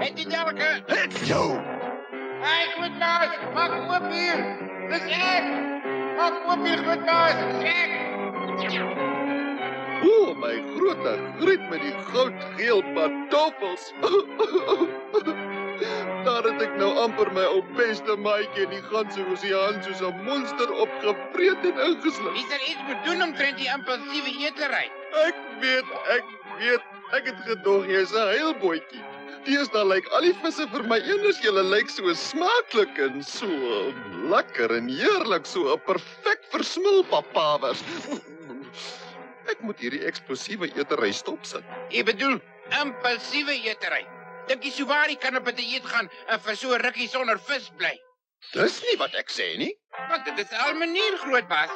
Het die elke? Het jou! Hey, Grootbaas, maak oop hier. Dis ek. Maak oop hier, Grootbaas, dis ek. O, my grote griet met die goudgeel pantoffels. Daar het ek nou amper my ou beste maatjie in die ganse oseaan soos 'n monster opgevreet en ingesluk. Is er iets moet doen omtrent die impulsiewe eetery? Ek weet. Ek het gedog jy's 'n heilbootjie. Deesdae lyk al die visse vir my eenders julle lyk so smaaklik en so lekker en heerlik, so 'n perfek versmil papawers. Ek moet hierdie eksplosiewe eetery stopsit. Jy bedoel impulsiewe eetery. Dink jy souwaar jy kan op 'n dieet gaan en vir so 'n rukkie sonder vis bly? Dis nie wat ek sê nie. Want dit is al manier, Grootbaas.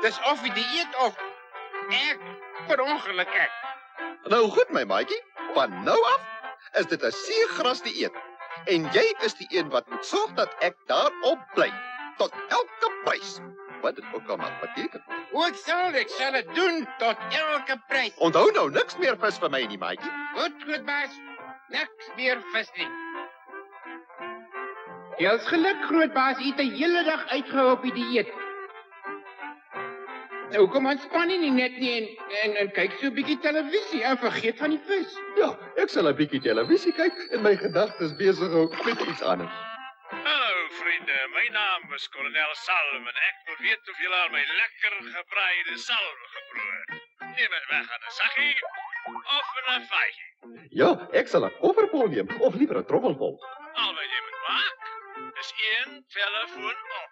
Dis of die dieet of ek per ongeluk ek. Nou goed my maatjie, van nou af is dit 'n seegras dieet. En jy is die een wat moet sorg dat ek daarop bly tot elke prys. Wat dit ook al mag beteken. Ek sal dit doen tot elke prys. Onthou nou niks meer vis vir my nie, maatjie. Goed, Grootbaas. Niks meer vis nie. Jy is geluk, Grootbaas, jy het 'n hele dag uitgehou op die dieet. Nou kom ontspan nie net nie en kyk so 'n bietjie televisie en vergeet van die vis. Ja, ek sal 'n bietjie televisie kyk en my gedagtes besig hou met iets anders. Hallo vriende, my naam is kolonel Salm en ek wil weet of julle al my lekker gebraaide salm geproe het. Neem dit weg aan 'n sakkie of in 'n vaatjie. Ja, ek sal 'n koffervol neem of liewer 'n trommelvol. Al wat jy moet maak, is 1 telefoon op.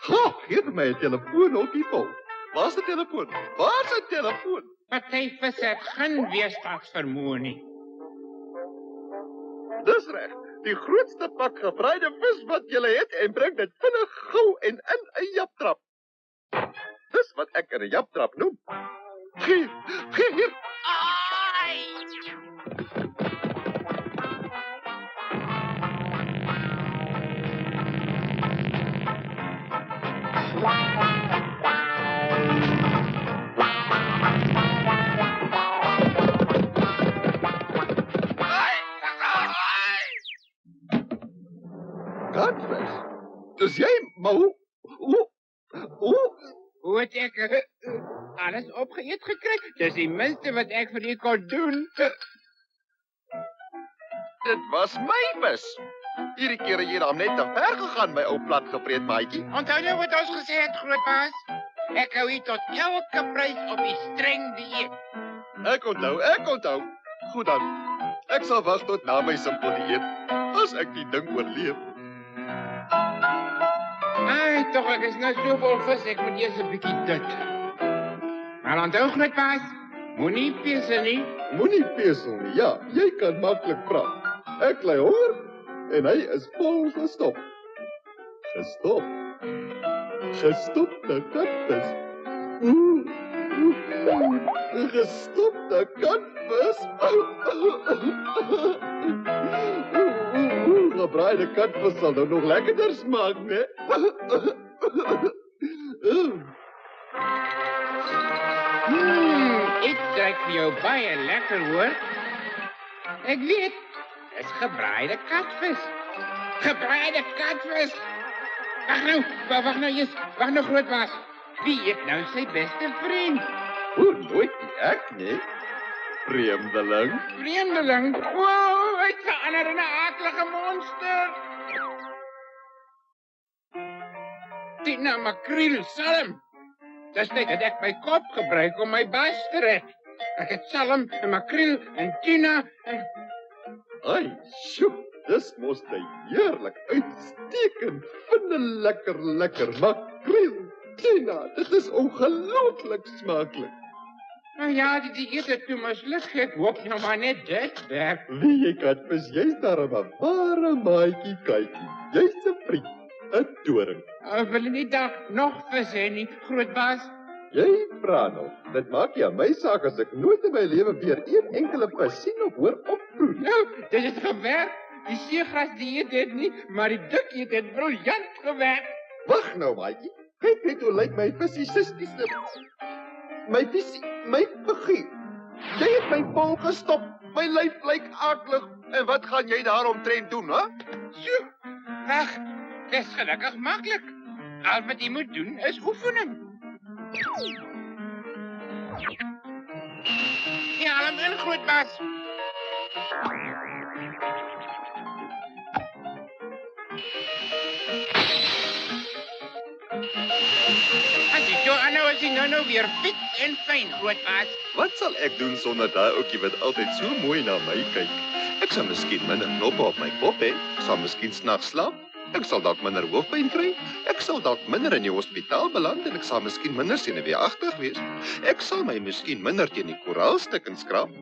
Ha, gee my 'n telefoonhokkie vol. Waar's die telefoon? Waar's die telefoon? Party vis het geen weerstandsvermoë nie. Dis reg. Die grootste pak gebraaide vis wat jy het en bring dit vinnig gou en in 'n japtrap. Dis wat ek 'n japtrap noem. Gee hier. Katvis. Dis jy, maar hoe? Hoe het ek alles opgeëet gekry? Dis die minste wat ek vir u kon doen. Dit was my vis. Hierdie keer het jy dan net te ver gegaan, my ou platgebreed maatjie. Onthou nou wat ons gesê het, Grootbaas? Ek hou u tot elke prys op die streng dieet. Ek onthou. Goed dan. Ek sal wag tot na my simpel dieet, as ek die ding oorleef. Ai, tog, ek is nou so vol vis, ek moet eers 'n bietjie dit. Maar onthou, Grootbaas, moenie pesel nie. Moenie pesel nie. Ja, jy kan maklik praat. Ek ly honger en hy is vol gestop. Gestopte katvis. Gestopte katvis. Gebraaide katvis sal nou nog lekkerder smaak, né? Ek trek vir jou baie lekker, hoor. Ek weet, dis gebraaide katvis. Gebraaide katvis. Wag nou, Grootbaas. Wie eet nou sy beste vriend? Nooit ek nie. Vreemdeling. Vreemdeling? Wow, hy het verander in 'n aaklige monster. Tina makreel, salm. Dis net dat ek my kop gebruik om my bas te red. Ek het salm en makreel en tuna en... Ai, sjoe, dis mos heerlik, uitstekend, lekker makreel. Tina, dit is ongelooflik smaaklik. Nou ja, die dieet het toe misluk. Ek hoop nou maar net dit werk. Wie jy katvis, jy's darem 'n ware maatjie kykie. Jy's 'n vriend, 'n doring. Wil jy nie daar nog vis hê nie, Grootbaas? Jy vra nog. Dit maak nie aan my saak as ek nooit in my lewe weer een enkele vis sien of hoor opproe. Nou, dit het gewerk. Die seegras dieet het nie, maar die dik eet het briljant gewerk. Wag nou, maatjie. Kyk net hoe lyk my fisistiese... My figuur. Jy het my vol gestop. My lyf lyk akelig. En wat gaan jy daaromtrent doen, hè? So, ag, dis gelukkig maklik. Al wat jy moet doen is oefening. Ja, haal hom in, grootbaas. As jy so aanhou, is jy nou weer fit en fyn, grootbaas. Wat sal ek doen sonder daai ouetjie wat altyd so mooi na my kyk? Ek sal miskien minder knoppe op my kop hê. Ek sal miskien snags slaap. Ek sal dalk minder hoofpyn kry. Ek sal dalk minder in die hospitaal beland en ek sal miskien minder senuweeagtig wees. Ek sal my miskien minder teen die koraalstukkings skrap.